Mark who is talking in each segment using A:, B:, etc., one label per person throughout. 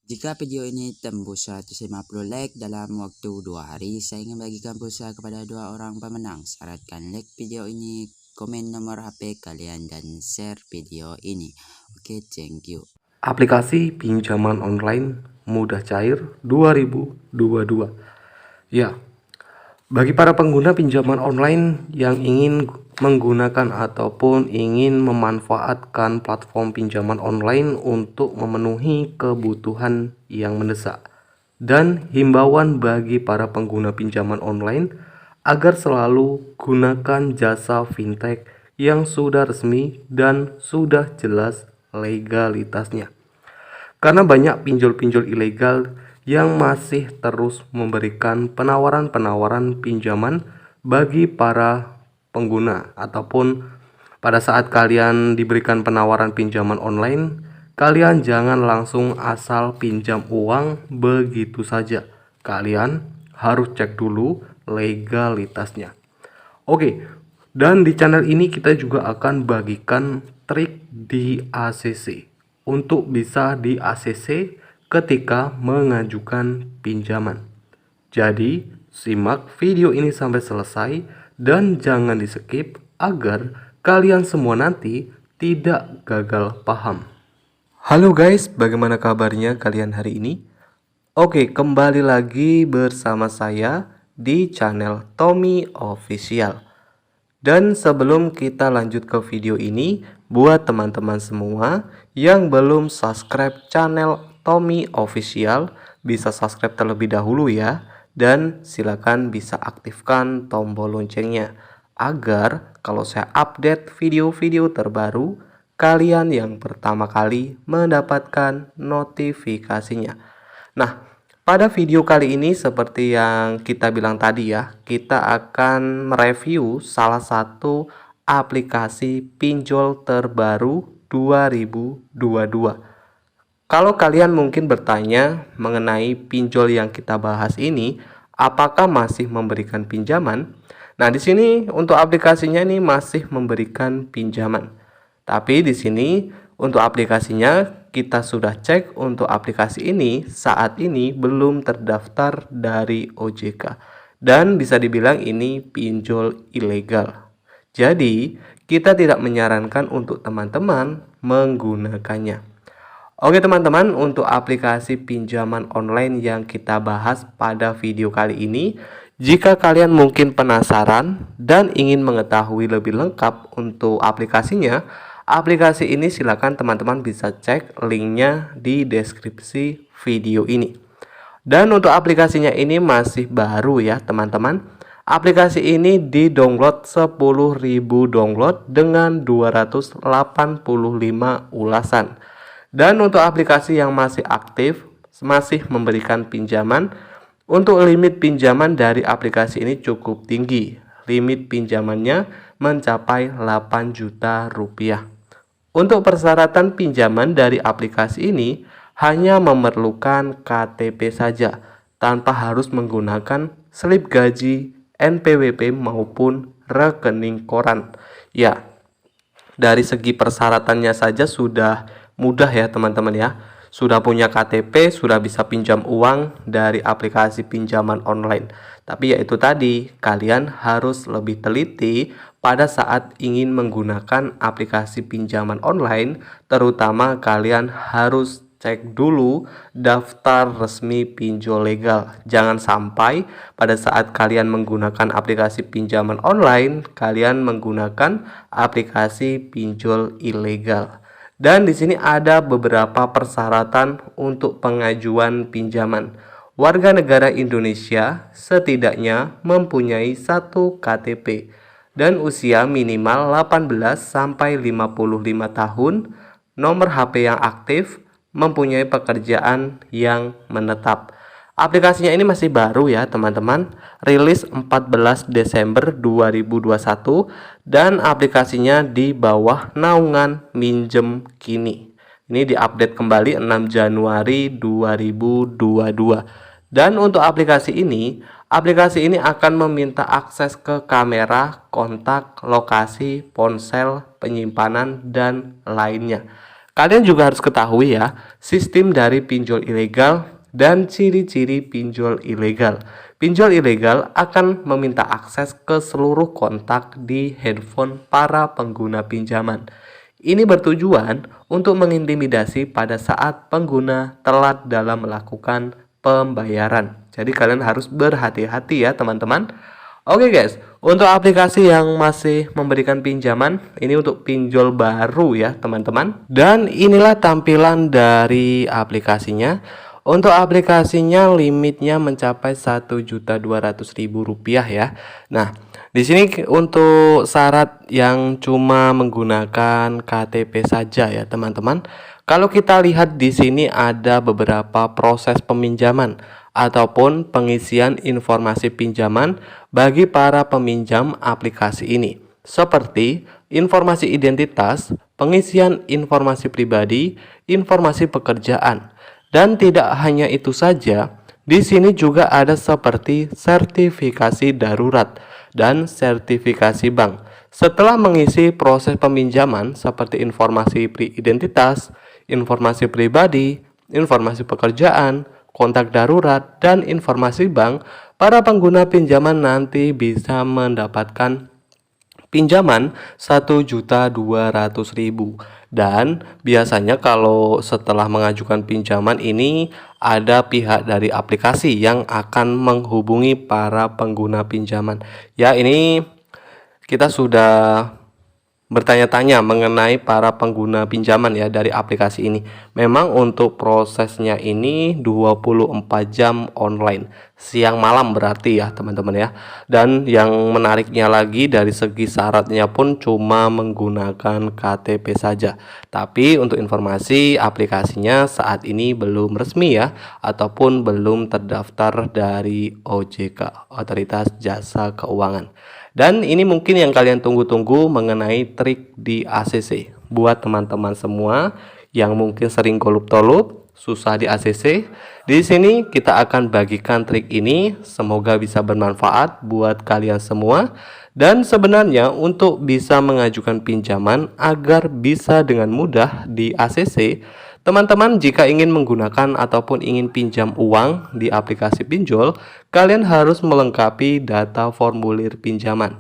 A: Jika video ini tembus 150 like dalam waktu 2 hari, saya ingin bagikan pulsa kepada 2 orang pemenang. Syaratkan like video ini, komen nomor HP kalian, dan share video ini. Oke, thank you.
B: Aplikasi pinjaman online mudah cair 2022. Ya, bagi para pengguna pinjaman online yang ingin menggunakan ataupun ingin memanfaatkan platform pinjaman online untuk memenuhi kebutuhan yang mendesak, dan himbauan bagi para pengguna pinjaman online agar selalu gunakan jasa fintech yang sudah resmi dan sudah jelas legalitasnya. Karena banyak pinjol-pinjol ilegal yang masih terus memberikan penawaran-penawaran pinjaman bagi para pengguna, ataupun pada saat kalian diberikan penawaran pinjaman online, kalian jangan langsung asal pinjam uang begitu saja. Kalian harus cek dulu legalitasnya. Oke, dan di channel ini kita juga akan bagikan trik di ACC untuk bisa di ACC ketika mengajukan pinjaman. Jadi, simak video ini sampai selesai dan jangan di skip agar kalian semua nanti tidak gagal paham. Halo guys, bagaimana kabarnya kalian hari ini? Oke, kembali lagi bersama saya di channel Tommy Official. Dan sebelum kita lanjut ke video ini, buat teman-teman semua yang belum subscribe channel Tommy Official, bisa subscribe terlebih dahulu ya. Dan silakan bisa aktifkan tombol loncengnya agar kalau saya update video-video terbaru, kalian yang pertama kali mendapatkan notifikasinya. Nah, pada video kali ini seperti yang kita bilang tadi ya, kita akan mereview salah satu aplikasi pinjol terbaru 2022. Kalau kalian mungkin bertanya mengenai pinjol yang kita bahas ini, apakah masih memberikan pinjaman? Nah, di sini untuk aplikasinya ini masih memberikan pinjaman. Tapi di sini untuk aplikasinya kita sudah cek, untuk aplikasi ini saat ini belum terdaftar dari OJK dan bisa dibilang ini pinjol ilegal. Jadi kita tidak menyarankan untuk teman-teman menggunakannya. Oke teman-teman, untuk aplikasi pinjaman online yang kita bahas pada video kali ini, jika kalian mungkin penasaran dan ingin mengetahui lebih lengkap untuk aplikasinya, aplikasi ini silakan teman-teman bisa cek linknya di deskripsi video ini. Dan untuk aplikasinya ini masih baru ya teman-teman. Aplikasi ini di-download 10.000 download dengan 285 ulasan. Dan untuk aplikasi yang masih aktif, masih memberikan pinjaman, untuk limit pinjaman dari aplikasi ini cukup tinggi. Limit pinjamannya mencapai 8 juta rupiah. Untuk persyaratan pinjaman dari aplikasi ini hanya memerlukan KTP saja, tanpa harus menggunakan slip gaji, NPWP maupun rekening koran. Ya, dari segi persyaratannya saja sudah mudah ya teman-teman ya. Sudah punya KTP, sudah bisa pinjam uang dari aplikasi pinjaman online. Tapi ya itu tadi, kalian harus lebih teliti pada saat ingin menggunakan aplikasi pinjaman online. Terutama kalian harus cek dulu daftar resmi pinjol legal. Jangan sampai pada saat kalian menggunakan aplikasi pinjaman online, kalian menggunakan aplikasi pinjol ilegal. Dan di sini ada beberapa persyaratan untuk pengajuan pinjaman. Warga negara Indonesia setidaknya mempunyai 1 KTP dan usia minimal 18 sampai 55 tahun, nomor HP yang aktif, mempunyai pekerjaan yang menetap. Aplikasinya ini masih baru ya teman-teman, rilis 14 Desember 2021 dan aplikasinya di bawah naungan Minjem Kini. Ini diupdate kembali 6 Januari 2022. Dan untuk aplikasi ini akan meminta akses ke kamera, kontak, lokasi, ponsel, penyimpanan, dan lainnya. Kalian juga harus ketahui ya, sistem dari pinjol ilegal dan ciri-ciri pinjol ilegal. Pinjol ilegal akan meminta akses ke seluruh kontak di handphone para pengguna pinjaman. Ini bertujuan untuk mengintimidasi pada saat pengguna telat dalam melakukan pembayaran. Jadi kalian harus berhati-hati ya teman-teman. Oke guys, untuk aplikasi yang masih memberikan pinjaman, ini untuk pinjol baru ya teman-teman. Dan inilah tampilan dari aplikasinya. Untuk aplikasinya limitnya mencapai Rp1.200.000 ya. Nah, di sini untuk syarat yang cuma menggunakan KTP saja ya teman-teman. Kalau kita lihat di sini ada beberapa proses peminjaman ataupun pengisian informasi pinjaman bagi para peminjam aplikasi ini, seperti informasi identitas, pengisian informasi pribadi, informasi pekerjaan. Dan tidak hanya itu saja, di sini juga ada seperti sertifikasi darurat dan sertifikasi bank. Setelah mengisi proses peminjaman seperti informasi identitas, informasi pribadi, informasi pekerjaan, kontak darurat, dan informasi bank, para pengguna pinjaman nanti bisa mendapatkan pinjaman Rp1.200.000. Dan biasanya kalau setelah mengajukan pinjaman ini ada pihak dari aplikasi yang akan menghubungi para pengguna pinjaman. Ya, ini kita sudah bertanya-tanya mengenai para pengguna pinjaman ya dari aplikasi ini. Memang untuk prosesnya ini 24 jam online, siang malam berarti ya teman-teman ya. Dan yang menariknya lagi dari segi syaratnya pun cuma menggunakan KTP saja. Tapi untuk informasi, aplikasinya saat ini belum resmi ya, ataupun belum terdaftar dari OJK, Otoritas Jasa Keuangan. Dan ini mungkin yang kalian tunggu-tunggu mengenai trik di ACC. Buat teman-teman semua yang mungkin sering golup-tolup, susah di ACC, di sini kita akan bagikan trik ini. Semoga bisa bermanfaat buat kalian semua. Dan sebenarnya untuk bisa mengajukan pinjaman agar bisa dengan mudah di ACC, teman-teman jika ingin menggunakan ataupun ingin pinjam uang di aplikasi pinjol, kalian harus melengkapi data formulir pinjaman.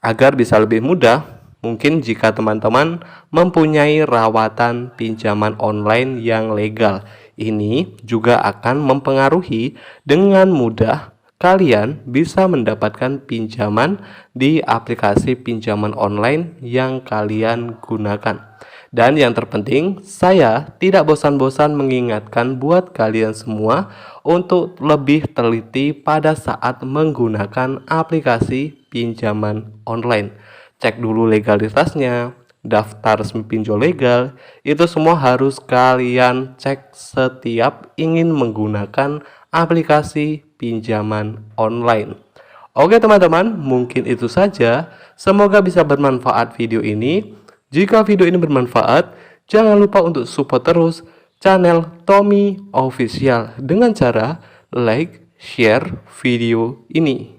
B: Agar bisa lebih mudah, mungkin jika teman-teman mempunyai rawatan pinjaman online yang legal, ini juga akan mempengaruhi dengan mudah kalian bisa mendapatkan pinjaman di aplikasi pinjaman online yang kalian gunakan. Dan yang terpenting, saya tidak bosan-bosan mengingatkan buat kalian semua untuk lebih teliti pada saat menggunakan aplikasi pinjaman online. Cek dulu legalitasnya, daftar resmi pinjol legal, itu semua harus kalian cek setiap ingin menggunakan aplikasi pinjaman online. Oke teman-teman, mungkin itu saja. Semoga bisa bermanfaat video ini. Jika video ini bermanfaat, jangan lupa untuk support terus channel Tommy Official dengan cara like, share video ini.